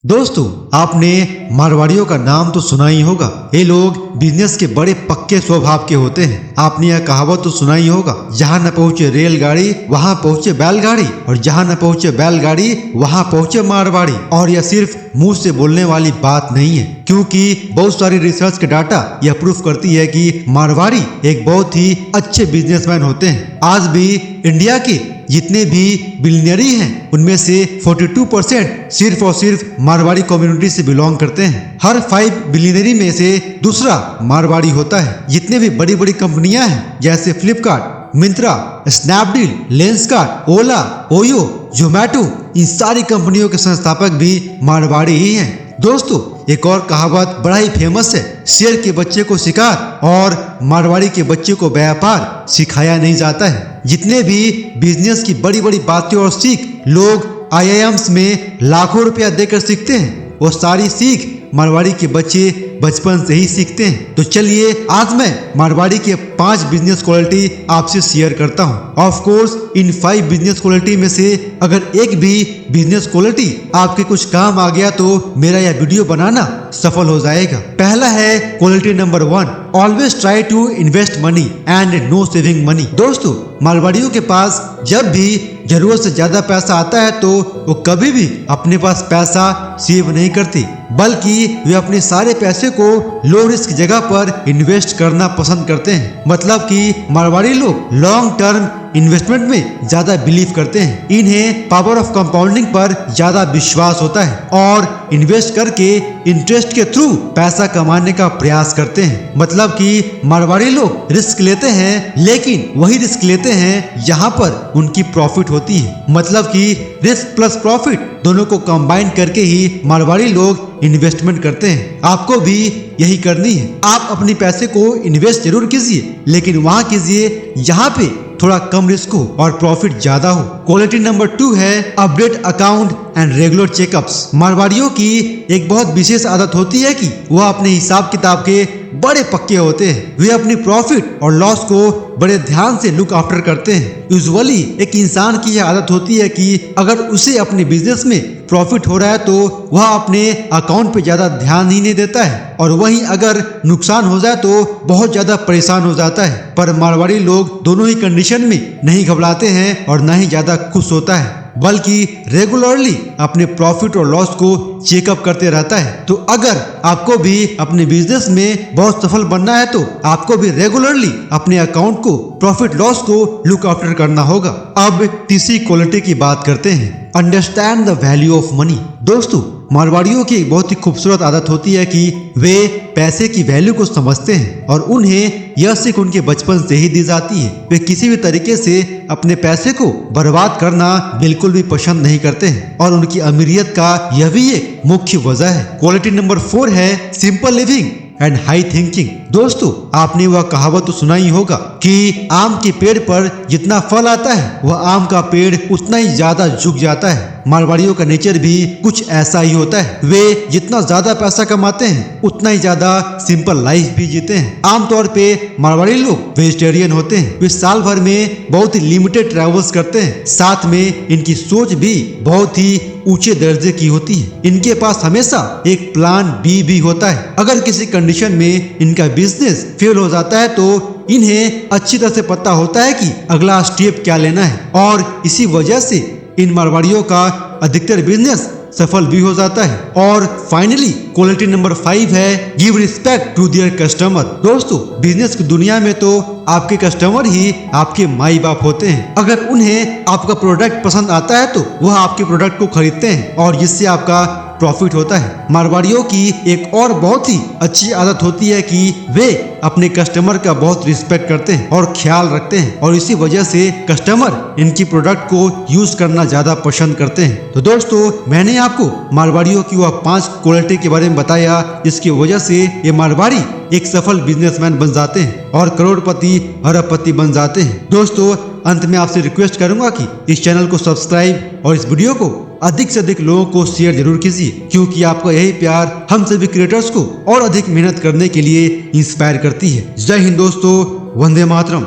दोस्तों, आपने मारवाड़ियों का नाम तो सुना ही होगा। ये लोग बिजनेस के बड़े पक्के स्वभाव के होते हैं। आपने यह कहावत तो सुना ही होगा, जहाँ न पहुँचे रेलगाड़ी वहाँ पहुँचे बैलगाड़ी, और जहाँ न पहुँचे बैलगाड़ी वहाँ पहुँचे मारवाड़ी। और यह सिर्फ मुंह से बोलने वाली बात नहीं है, क्योंकि बहुत सारी रिसर्च के डाटा यह प्रूफ करती है कि मारवाड़ी एक बहुत ही अच्छे बिजनेसमैन होते हैं। आज भी इंडिया के जितने भी बिलियनरी हैं, उनमें से 42% सिर्फ और सिर्फ मारवाड़ी कम्युनिटी से बिलोंग करते हैं। हर 5 बिलियनरी में से दूसरा मारवाड़ी होता है। जितने भी बड़ी बड़ी कंपनियां हैं, जैसे फ्लिपकार्ट, मिंत्रा, स्नैपडील, लेंसकार्ट, ओला, ओयो, जोमेटो, इन सारी कंपनियों के संस्थापक भी मारवाड़ी ही हैं। दोस्तों, एक और कहावत बड़ा ही फेमस है, शेर के बच्चे को शिकार और मारवाड़ी के बच्चे को व्यापार सिखाया नहीं जाता है। जितने भी बिजनेस की बड़ी बड़ी बातें और सीख लोग IIMs में लाखों रुपया देकर सीखते हैं, वो सारी सीख मारवाड़ी के बच्चे बचपन से ही सीखते हैं। तो चलिए आज मैं मारवाड़ी के 5 बिजनेस क्वालिटी आपसे शेयर करता हूँ। Of course in 5 business quality में से अगर एक भी बिजनेस क्वालिटी आपके कुछ काम आ गया तो मेरा यह वीडियो बनाना सफल हो जाएगा। पहला है quality number 1, always try to invest money and no saving money. दोस्तों, मारवाड़ियों के पास जब भी जरूरत से ज्यादा पैसा आता है तो वो कभी भी अपने पास पैसा सेव नहीं करती, बल्कि वे अपने सारे पैसे को लो रिस्क जगह पर इन्वेस्ट करना पसंद करते हैं। मतलब कि मारवाड़ी लोग लॉन्ग टर्म इन्वेस्टमेंट में ज्यादा बिलीव करते हैं। इन्हें पावर ऑफ कंपाउंडिंग पर ज्यादा विश्वास होता है और इन्वेस्ट करके इंटरेस्ट के थ्रू पैसा कमाने का प्रयास करते हैं। मतलब कि मारवाड़ी लोग रिस्क लेते हैं, लेकिन वही रिस्क लेते हैं जहां पर उनकी प्रॉफिट होती है। मतलब कि रिस्क प्लस प्रॉफिट दोनों को कंबाइन करके ही मारवाड़ी लोग इन्वेस्टमेंट करते हैं। आपको भी यही करनी है। आप अपने पैसे को इन्वेस्ट जरूर कीजिए, लेकिन वहां कीजिए जहां पे थोड़ा कम रिस्क हो और प्रॉफिट ज्यादा हो। क्वालिटी नंबर 2 है update account and regular checkups. मारवाड़ियों की एक बहुत विशेष आदत होती है कि वह अपने हिसाब किताब के बड़े पक्के होते हैं। वे अपनी प्रॉफिट और लॉस को बड़े ध्यान से लुक आफ्टर करते हैं। यूजुअली एक इंसान की यह आदत होती है कि अगर उसे अपने बिजनेस में प्रॉफिट हो रहा है तो वह अपने अकाउंट पे ज्यादा ध्यान ही नहीं देता है, और वहीं अगर नुकसान हो जाए तो बहुत ज्यादा परेशान हो जाता है। पर मारवाड़ी लोग दोनों ही कंडीशन में नहीं घबराते हैं और न ही ज्यादा खुश होता है, बल्कि रेगुलरली अपने प्रॉफिट और लॉस को चेकअप करते रहता है। तो अगर आपको भी अपने बिजनेस में बहुत सफल बनना है तो आपको भी रेगुलरली अपने अकाउंट को प्रॉफिट लॉस को लुक आफ्टर करना होगा। अब तीसरी क्वालिटी की बात करते हैं, understand the value of money. दोस्तों, मारवाड़ियों की एक बहुत ही खूबसूरत आदत होती है कि वे पैसे की वैल्यू को समझते हैं और उन्हें यह सीख उनके बचपन से ही दी जाती है। वे किसी भी तरीके से अपने पैसे को बर्बाद करना बिल्कुल भी पसंद नहीं करते हैं, और उनकी अमीरियत का यह भी एक मुख्य वजह है। क्वालिटी नंबर 4 है simple living and high thinking. दोस्तों, आपने वह कहावत तो सुना ही होगा कि आम के पेड़ पर जितना फल आता है वह आम का पेड़ उतना ही ज्यादा झुक जाता है। मारवाड़ियों का नेचर भी कुछ ऐसा ही होता है। वे जितना ज्यादा पैसा कमाते हैं उतना ही ज्यादा सिंपल लाइफ भी जीते हैं। आमतौर पे मारवाड़ी लोग वेजिटेरियन होते हैं। वे साल भर में बहुत ही लिमिटेड ट्रैवल्स करते हैं। साथ में इनकी सोच भी बहुत ही ऊंचे दर्जे की होती है। इनके पास हमेशा एक प्लान बी भी होता है। अगर किसी कंडीशन में इनका बिजनेस फेल हो जाता है तो इन्हें अच्छी तरह से पता होता है कि अगला स्टेप क्या लेना है, और इसी वजह से इन मारवाड़ियों का अधिकतर बिजनेस सफल भी हो जाता है। और फाइनली क्वालिटी नंबर 5 है give respect to their customer. दोस्तों, बिजनेस की दुनिया में तो आपके कस्टमर ही आपके माई बाप होते हैं। अगर उन्हें आपका प्रोडक्ट पसंद आता है तो वह आपके प्रोडक्ट को खरीदते हैं और जिससे आपका प्रॉफिट होता है। मारवाड़ियों की एक और बहुत ही अच्छी आदत होती है कि वे अपने कस्टमर का बहुत रिस्पेक्ट करते हैं और ख्याल रखते हैं, और इसी वजह से कस्टमर इनकी प्रोडक्ट को यूज करना ज्यादा पसंद करते हैं। तो दोस्तों, मैंने आपको मारवाड़ियों की वह 5 क्वालिटी के बारे में बताया, जिसकी वजह से ये मारवाड़ी एक सफल बिजनेसमैन बन जाते हैं और करोड़पति अरबपति बन जाते हैं। दोस्तों, अंत में आपसे रिक्वेस्ट करूंगा कि इस चैनल को सब्सक्राइब और इस वीडियो को अधिक से अधिक लोगों को शेयर जरूर कीजिए, क्योंकि आपका यही प्यार हम सभी क्रिएटर्स को और अधिक मेहनत करने के लिए इंस्पायर करती है। जय हिंद दोस्तों, वंदे मातरम।